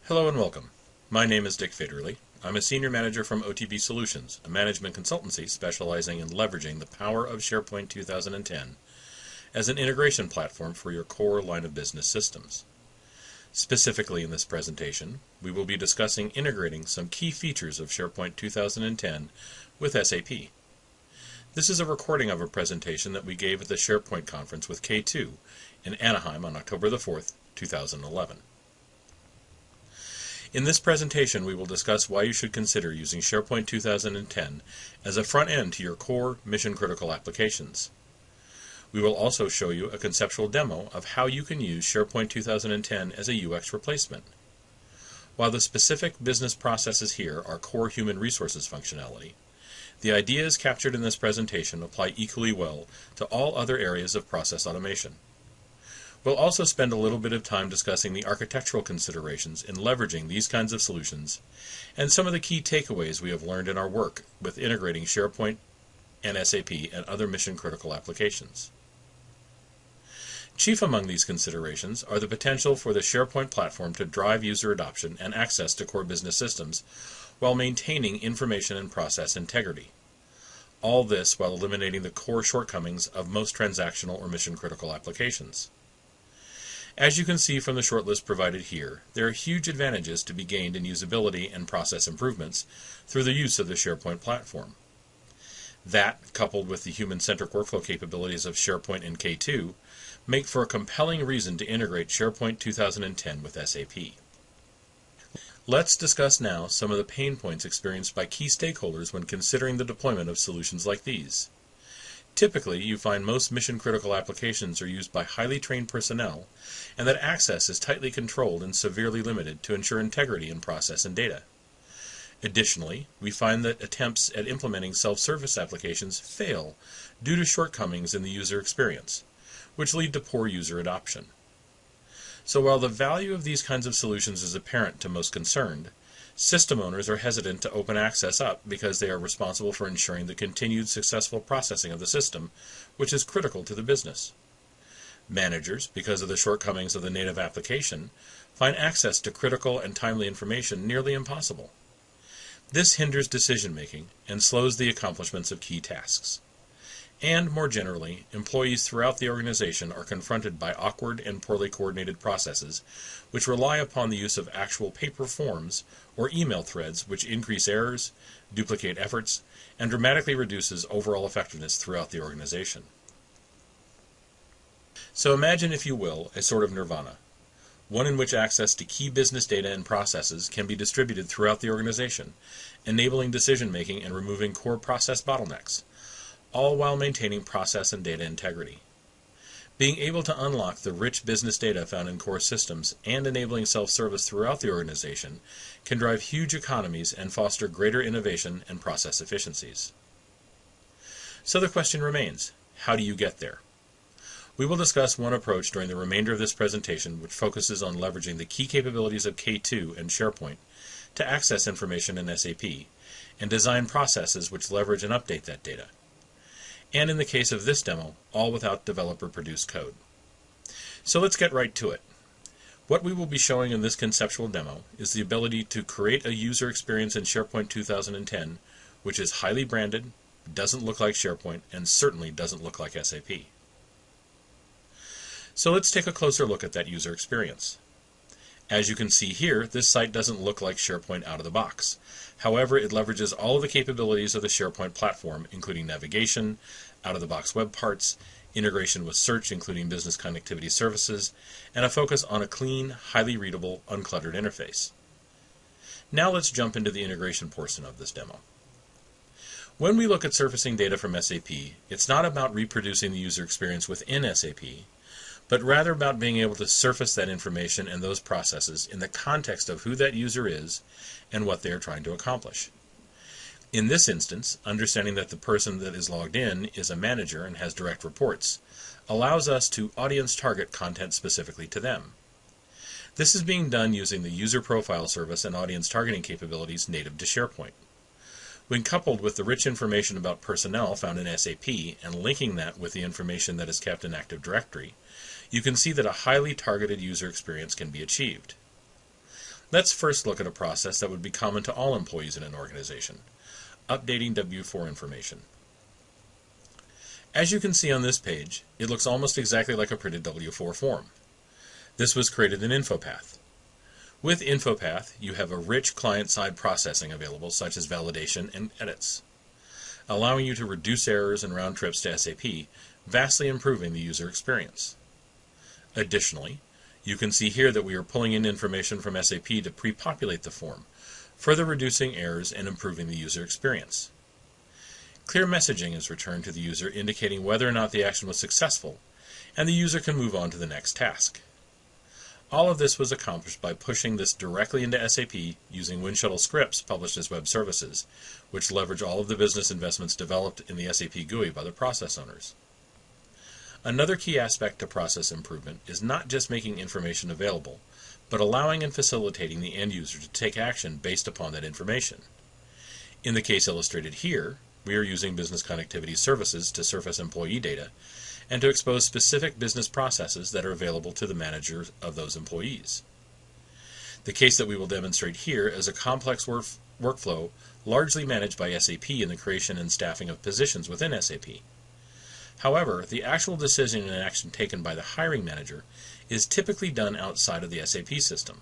Hello and welcome. My name is Dick Faderly. I'm a Senior Manager from OTB Solutions, a management consultancy specializing in leveraging the power of SharePoint 2010 as an integration platform for your core line of business systems. Specifically in this presentation, we will be discussing integrating some key features of SharePoint 2010 with SAP. This is a recording of a presentation that we gave at the SharePoint conference with K2 in Anaheim on October the 4th, 2011. In this presentation, we will discuss why you should consider using SharePoint 2010 as a front end to your core mission-critical applications. We will also show you a conceptual demo of how you can use SharePoint 2010 as a UX replacement. While the specific business processes here are core human resources functionality, the ideas captured in this presentation apply equally well to all other areas of process automation. We'll also spend a little bit of time discussing the architectural considerations in leveraging these kinds of solutions and some of the key takeaways we have learned in our work with integrating SharePoint and SAP and other mission-critical applications. Chief among these considerations are the potential for the SharePoint platform to drive user adoption and access to core business systems while maintaining information and process integrity. All this while eliminating the core shortcomings of most transactional or mission-critical applications. As you can see from the shortlist provided here, there are huge advantages to be gained in usability and process improvements through the use of the SharePoint platform. That, coupled with the human-centric workflow capabilities of SharePoint and K2, make for a compelling reason to integrate SharePoint 2010 with SAP. Let's discuss now some of the pain points experienced by key stakeholders when considering the deployment of solutions like these. Typically, you find most mission-critical applications are used by highly trained personnel, and that access is tightly controlled and severely limited to ensure integrity in process and data. Additionally, we find that attempts at implementing self-service applications fail due to shortcomings in the user experience, which lead to poor user adoption. So while the value of these kinds of solutions is apparent to most concerned, system owners are hesitant to open access up because they are responsible for ensuring the continued successful processing of the system, which is critical to the business. Managers, because of the shortcomings of the native application, find access to critical and timely information nearly impossible. This hinders decision-making and slows the accomplishments of key tasks. And, more generally, employees throughout the organization are confronted by awkward and poorly coordinated processes which rely upon the use of actual paper forms or email threads which increase errors, duplicate efforts, and dramatically reduces overall effectiveness throughout the organization. So imagine, if you will, a sort of Nirvana, one in which access to key business data and processes can be distributed throughout the organization, enabling decision-making and removing core process bottlenecks, all while maintaining process and data integrity. Being able to unlock the rich business data found in core systems and enabling self-service throughout the organization can drive huge economies and foster greater innovation and process efficiencies. So the question remains, how do you get there? We will discuss one approach during the remainder of this presentation which focuses on leveraging the key capabilities of K2 and SharePoint to access information in SAP and design processes which leverage and update that data. And in the case of this demo, all without developer-produced code. So let's get right to it. What we will be showing in this conceptual demo is the ability to create a user experience in SharePoint 2010 which is highly branded, doesn't look like SharePoint, and certainly doesn't look like SAP. So let's take a closer look at that user experience. As you can see here, this site doesn't look like SharePoint out of the box. However, it leverages all of the capabilities of the SharePoint platform, including navigation, out-of-the-box web parts, integration with search, including business connectivity services, and a focus on a clean, highly readable, uncluttered interface. Now let's jump into the integration portion of this demo. When we look at surfacing data from SAP, it's not about reproducing the user experience within SAP, but rather about being able to surface that information and those processes in the context of who that user is and what they are trying to accomplish. In this instance, understanding that the person that is logged in is a manager and has direct reports allows us to audience target content specifically to them. This is being done using the user profile service and audience targeting capabilities native to SharePoint. When coupled with the rich information about personnel found in SAP and linking that with the information that is kept in Active Directory, you can see that a highly targeted user experience can be achieved. Let's first look at a process that would be common to all employees in an organization: updating W-4 information. As you can see on this page, it looks almost exactly like a printed W-4 form. This was created in InfoPath. With InfoPath, you have a rich client-side processing available, such as validation and edits, allowing you to reduce errors and round trips to SAP, vastly improving the user experience. Additionally, you can see here that we are pulling in information from SAP to pre-populate the form, further reducing errors and improving the user experience. Clear messaging is returned to the user indicating whether or not the action was successful, and the user can move on to the next task. All of this was accomplished by pushing this directly into SAP using Windshell scripts published as web services, which leverage all of the business investments developed in the SAP GUI by the process owners. Another key aspect to process improvement is not just making information available, but allowing and facilitating the end user to take action based upon that information. In the case illustrated here, we are using business connectivity services to surface employee data and to expose specific business processes that are available to the manager of those employees. The case that we will demonstrate here is a complex workflow largely managed by SAP in the creation and staffing of positions within SAP. However, the actual decision and action taken by the hiring manager is typically done outside of the SAP system.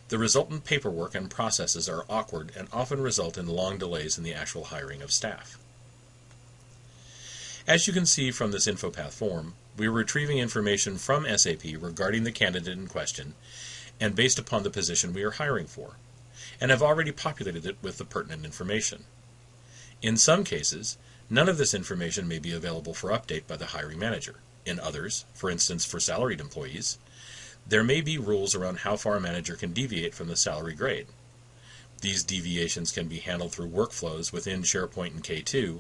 The resultant paperwork and processes are awkward and often result in long delays in the actual hiring of staff. As you can see from this InfoPath form, we are retrieving information from SAP regarding the candidate in question and based upon the position we are hiring for, and have already populated it with the pertinent information. In some cases, none of this information may be available for update by the hiring manager. In others, for instance for salaried employees, there may be rules around how far a manager can deviate from the salary grade. These deviations can be handled through workflows within SharePoint and K2,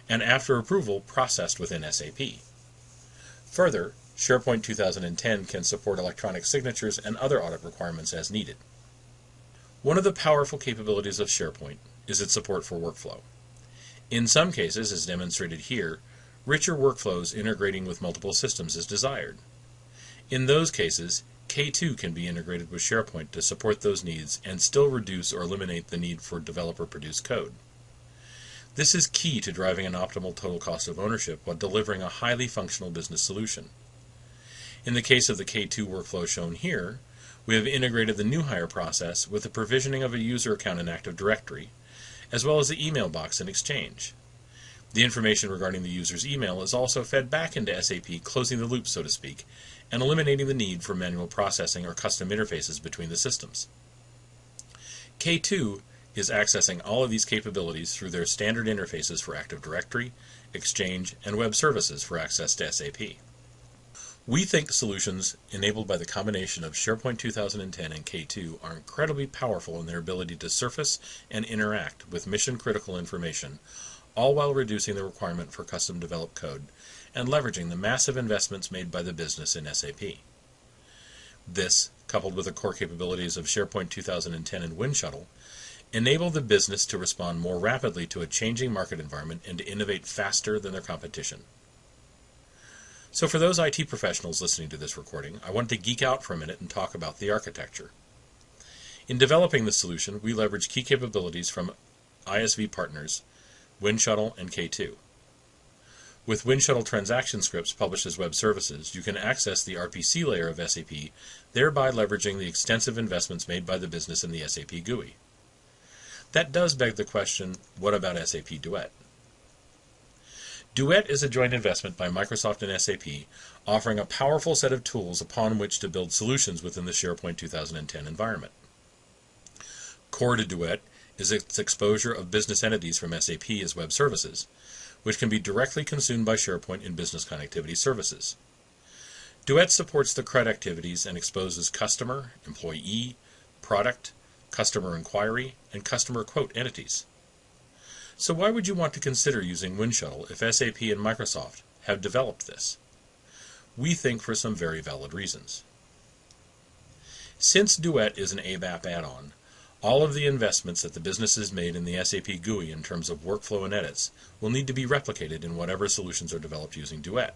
and after approval, processed within SAP. Further, SharePoint 2010 can support electronic signatures and other audit requirements as needed. One of the powerful capabilities of SharePoint is its support for workflow. In some cases, as demonstrated here, richer workflows integrating with multiple systems is desired. In those cases, K2 can be integrated with SharePoint to support those needs and still reduce or eliminate the need for developer-produced code. This is key to driving an optimal total cost of ownership while delivering a highly functional business solution. In the case of the K2 workflow shown here, we have integrated the new hire process with the provisioning of a user account in Active Directory, as well as the email box in Exchange. The information regarding the user's email is also fed back into SAP, closing the loop, so to speak, and eliminating the need for manual processing or custom interfaces between the systems. K2 is accessing all of these capabilities through their standard interfaces for Active Directory, Exchange, and web services for access to SAP. We think solutions enabled by the combination of SharePoint 2010 and K2 are incredibly powerful in their ability to surface and interact with mission-critical information, all while reducing the requirement for custom-developed code and leveraging the massive investments made by the business in SAP. This, coupled with the core capabilities of SharePoint 2010 and Windshell, enable the business to respond more rapidly to a changing market environment and to innovate faster than their competition. So for those IT professionals listening to this recording, I want to geek out for a minute and talk about the architecture. In developing the solution, we leverage key capabilities from ISV partners, Windshell and K2. With Windshell transaction scripts published as web services, you can access the RPC layer of SAP, thereby leveraging the extensive investments made by the business in the SAP GUI. That does beg the question, what about SAP Duet? Duet is a joint investment by Microsoft and SAP, offering a powerful set of tools upon which to build solutions within the SharePoint 2010 environment. Core to Duet is its exposure of business entities from SAP as web services, which can be directly consumed by SharePoint in business connectivity services. Duet supports the CRUD activities and exposes customer, employee, product, customer inquiry, and customer quote entities. So why would you want to consider using Windshell if SAP and Microsoft have developed this? We think for some very valid reasons. Since Duet is an ABAP add-on, all of the investments that the business has made in the SAP GUI in terms of workflow and edits will need to be replicated in whatever solutions are developed using Duet.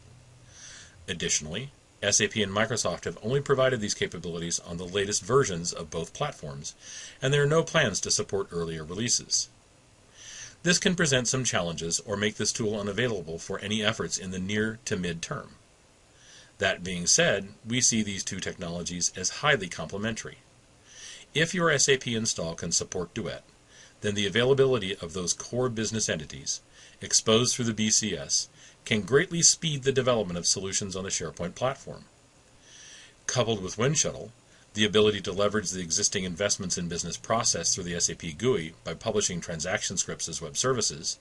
Additionally, SAP and Microsoft have only provided these capabilities on the latest versions of both platforms, and there are no plans to support earlier releases. This can present some challenges or make this tool unavailable for any efforts in the near to mid-term. That being said, we see these two technologies as highly complementary. If your SAP install can support Duet, then the availability of those core business entities, exposed through the BCS, can greatly speed the development of solutions on the SharePoint platform. Coupled with Windshell, the ability to leverage the existing investments in business process through the SAP GUI by publishing transaction scripts as web services,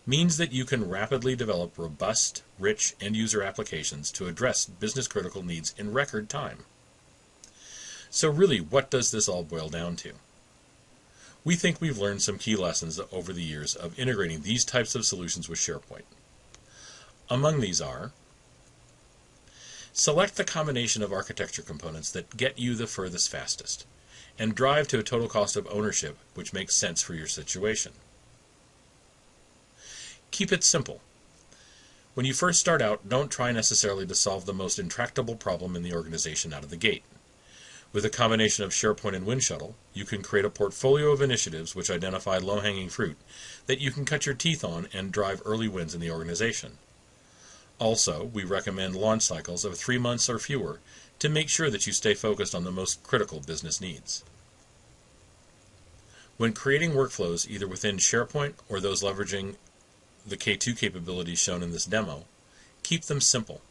means that you can rapidly develop robust, rich end-user applications to address business-critical needs in record time. So really, what does this all boil down to? We think we've learned some key lessons over the years of integrating these types of solutions with SharePoint. Among these are: select the combination of architecture components that get you the furthest fastest, and drive to a total cost of ownership which makes sense for your situation. Keep it simple. When you first start out, don't try necessarily to solve the most intractable problem in the organization out of the gate. With a combination of SharePoint and Windshell, you can create a portfolio of initiatives which identify low-hanging fruit that you can cut your teeth on and drive early wins in the organization. Also, we recommend launch cycles of 3 months or fewer to make sure that you stay focused on the most critical business needs. When creating workflows either within SharePoint or those leveraging the K2 capabilities shown in this demo, keep them simple.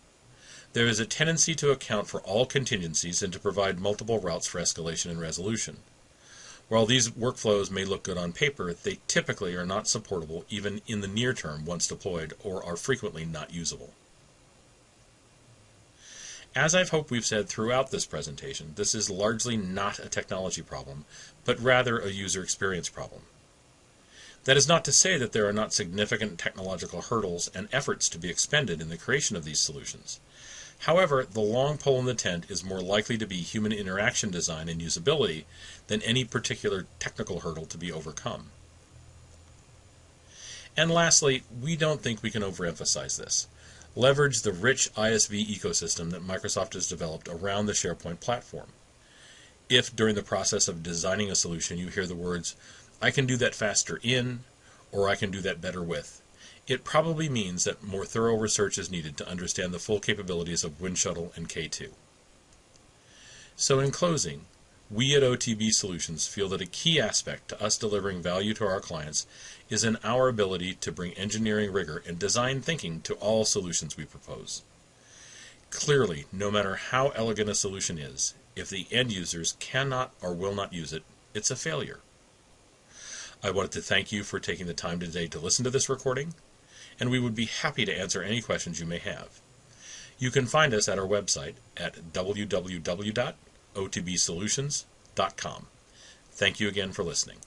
There is a tendency to account for all contingencies and to provide multiple routes for escalation and resolution. While these workflows may look good on paper, they typically are not supportable even in the near term once deployed, or are frequently not usable. As I've hoped we've said throughout this presentation, this is largely not a technology problem, but rather a user experience problem. That is not to say that there are not significant technological hurdles and efforts to be expended in the creation of these solutions. However, the long pole in the tent is more likely to be human interaction design and usability than any particular technical hurdle to be overcome. And lastly, we don't think we can overemphasize this. Leverage the rich ISV ecosystem that Microsoft has developed around the SharePoint platform. If during the process of designing a solution you hear the words, "I can do that faster in," or "I can do that better with," it probably means that more thorough research is needed to understand the full capabilities of Windshell and K2. So in closing, we at OTB Solutions feel that a key aspect to us delivering value to our clients is in our ability to bring engineering rigor and design thinking to all solutions we propose. Clearly, no matter how elegant a solution is, if the end users cannot or will not use it, it's a failure. I wanted to thank you for taking the time today to listen to this recording, and we would be happy to answer any questions you may have. You can find us at our website at www.otbsolutions.com. Thank you again for listening.